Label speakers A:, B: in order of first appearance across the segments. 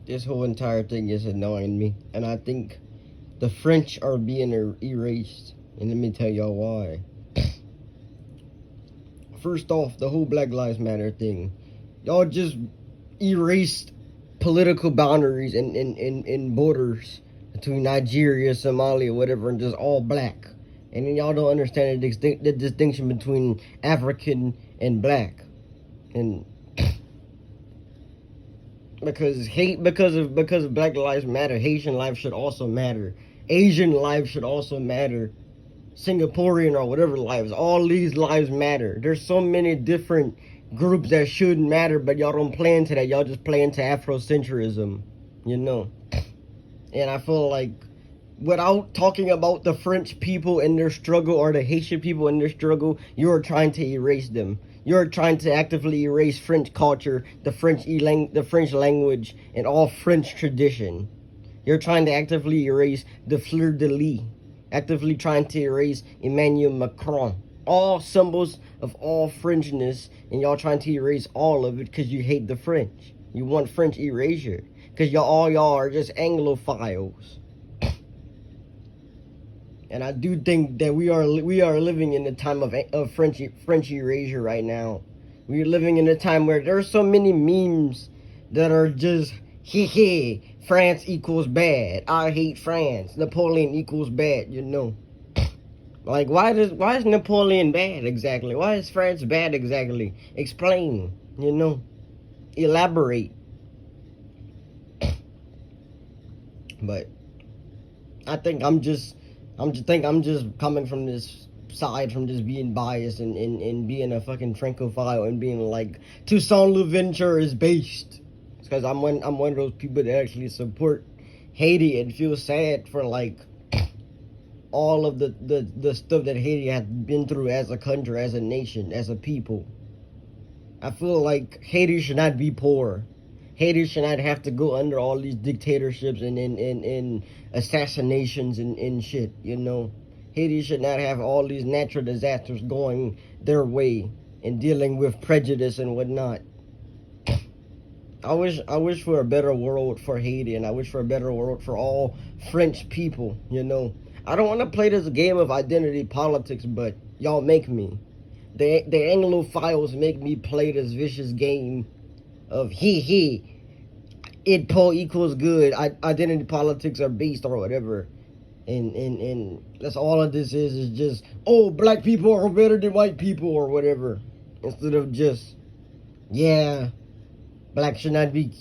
A: This whole entire thing is annoying me, and I think the French are being erased. And let me tell y'all why. First off, the whole Black Lives Matter thing. Y'all just erased political boundaries and borders between Nigeria, Somalia, whatever, and just all black. And then y'all don't understand the distinction between African and black. And because of Black Lives Matter, Haitian life should also matter. Asian life should also matter. Singaporean or whatever lives, all these lives matter. There's so many different groups that shouldn't matter, but y'all don't play into that. Y'all just play into Afrocentrism, you know. And I feel like without talking about the French people and their struggle or the Haitian people and their struggle, you're trying to erase them. You're trying to actively erase French culture, the French language, and all French tradition. You're trying to actively erase the fleur-de-lis, actively trying to erase Emmanuel Macron. All symbols of all Frenchness, and y'all trying to erase all of it because you hate the French. You want French erasure because y'all are just Anglophiles. And I do think that we are living in a time of French erasure right now. We're living in a time where there's so many memes that are just France equals bad. I hate France. Napoleon equals bad, you know. Like why is Napoleon bad exactly? Why is France bad exactly? Explain, you know. Elaborate. But I think I'm just coming from this side, from just being biased and being a fucking Francophile and being like Toussaint Louverture is based. Because I'm one of those people that actually support Haiti and feel sad for like all of the stuff that Haiti has been through as a country, as a nation, as a people. I feel like Haiti should not be poor. Haiti should not have to go under all these dictatorships and assassinations and shit, you know. Haiti should not have all these natural disasters going their way and dealing with prejudice and whatnot. I wish for a better world for Haiti, and I wish for a better world for all French people, you know. I don't want to play this game of identity politics, but y'all make me. The Anglophiles make me play this vicious game of it equals good, identity politics are based or whatever. And that's all of this is just, oh, black people are better than white people or whatever. Instead of just, yeah, black should not be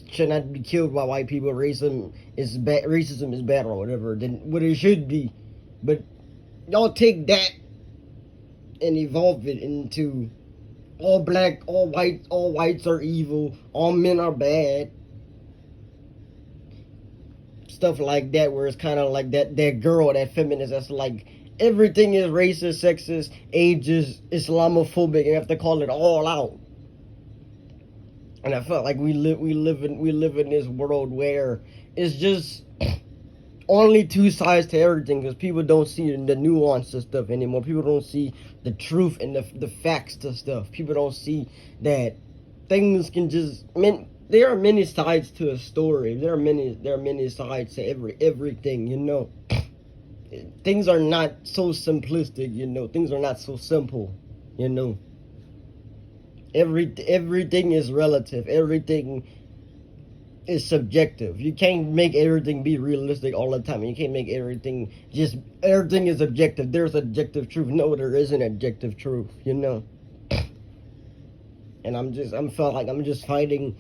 A: killed by white people. Racism is bad or whatever. Than what it should be. But y'all take that and evolve it into all black, all whites are evil, all men are bad. Stuff like that, where it's kind of like that girl, that feminist, that's like everything is racist, sexist, ageist, Islamophobic, and you have to call it all out. And I felt like we live in this world where it's just only two sides to everything, because people don't see the nuance of stuff anymore. People don't see the truth and the facts to stuff. People don't see that things can just there are many sides to a story. There are many sides to everything, you know. Things are not so simplistic, you know. Things are not so simple, you know. Everything is relative. Everything is subjective. You can't make everything be realistic all the time. You can't make everything is objective. There's objective truth. No, there isn't objective truth, you know. And I'm just fighting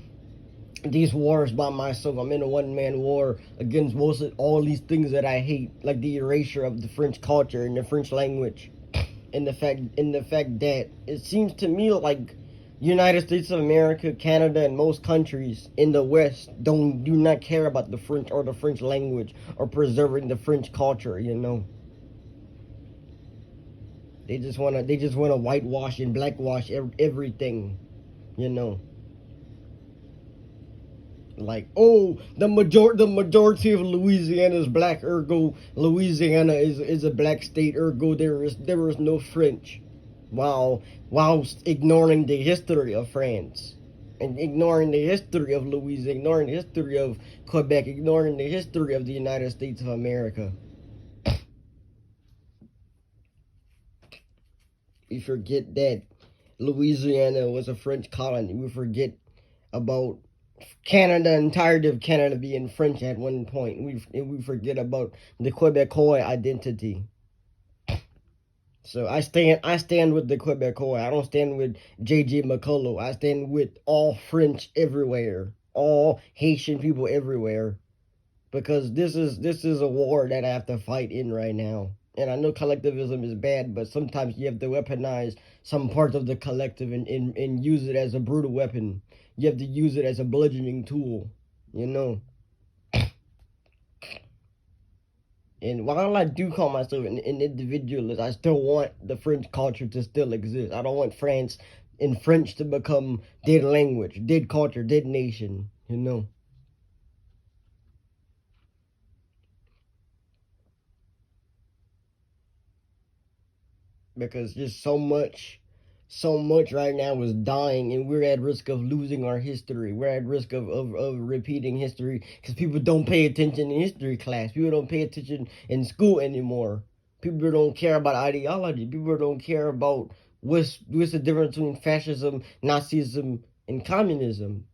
A: these wars by myself. I'm in a one-man war against all these things that I hate, like the erasure of the French culture and the French language, and the fact that it seems to me like United States of America, Canada, and most countries in the West do not care about the French or the French language or preserving the French culture, you know. They just wanna whitewash and blackwash everything, you know. Like, oh, the majority of Louisiana is black, ergo Louisiana is a black state, ergo there is no French, while ignoring the history of France and ignoring the history of Louisiana, ignoring the history of Quebec, ignoring the history of the United States of America. We forget that Louisiana was a French colony. We forget about Canada, entirety of Canada being French at one point. We forget about the Quebecois identity. So I stand with the Quebecois. I don't stand with J.J. McCullough. I stand with all French everywhere, all Haitian people everywhere, because this is a war that I have to fight in right now. And I know collectivism is bad, but sometimes you have to weaponize some parts of the collective and use it as a brutal weapon. You have to use it as a bludgeoning tool, you know. And while I do call myself an individualist, I still want the French culture to still exist. I don't want France and French to become dead language, dead culture, dead nation, you know. Because just so much right now is dying, and we're at risk of losing our history. We're at risk of repeating history because people don't pay attention in history class. People don't pay attention in school anymore. People don't care about ideology. People don't care about what's the difference between fascism, Nazism, and communism.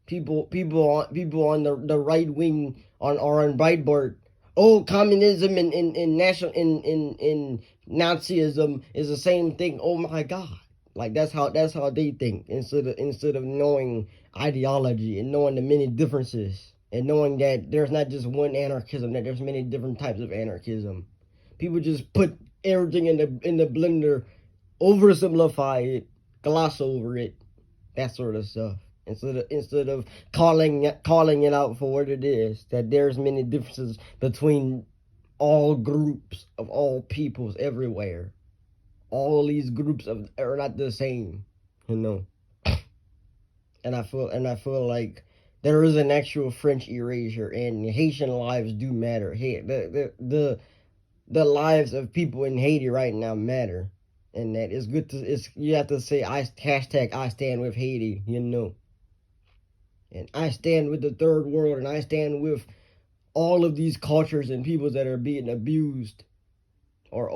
A: People on the right wing on Breitbart. Oh, communism and national in Nazism is the same thing. Oh my God! Like that's how they think, instead of knowing ideology and knowing the many differences and knowing that there's not just one anarchism, that there's many different types of anarchism. People just put everything in the blender, oversimplify it, gloss over it, that sort of stuff. Instead of calling it out for what it is, that there's many differences between all groups of all peoples everywhere. All these groups are not the same, you know. And I feel like there is an actual French erasure, and Haitian lives do matter. Hey, the lives of people in Haiti right now matter, and that it's good to you have to say I stand with Haiti, you know. And I stand with the third world, and I stand with all of these cultures and peoples that are being abused or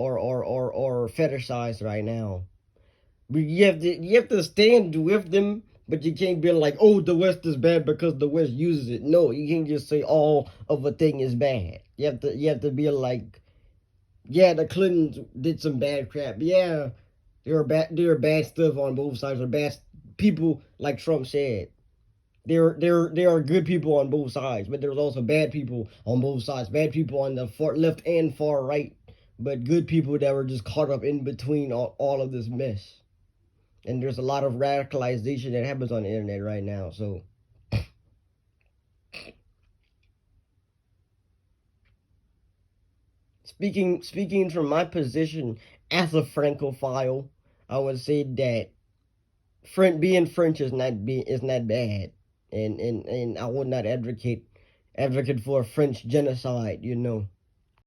A: fetishized right now. But you have to stand with them, but you can't be like, oh, the West is bad because the West uses it. No, you can't just say all of a thing is bad. You have to be like, yeah, the Clintons did some bad crap. Yeah, there are bad stuff on both sides, or bad people, like Trump said. There are good people on both sides, but there's also bad people on both sides. Bad people on the far left and far right, but good people that were just caught up in between all of this mess. And there's a lot of radicalization that happens on the internet right now. So speaking from my position as a Francophile, I would say that being French is not bad. And I would not advocate for a French genocide, you know.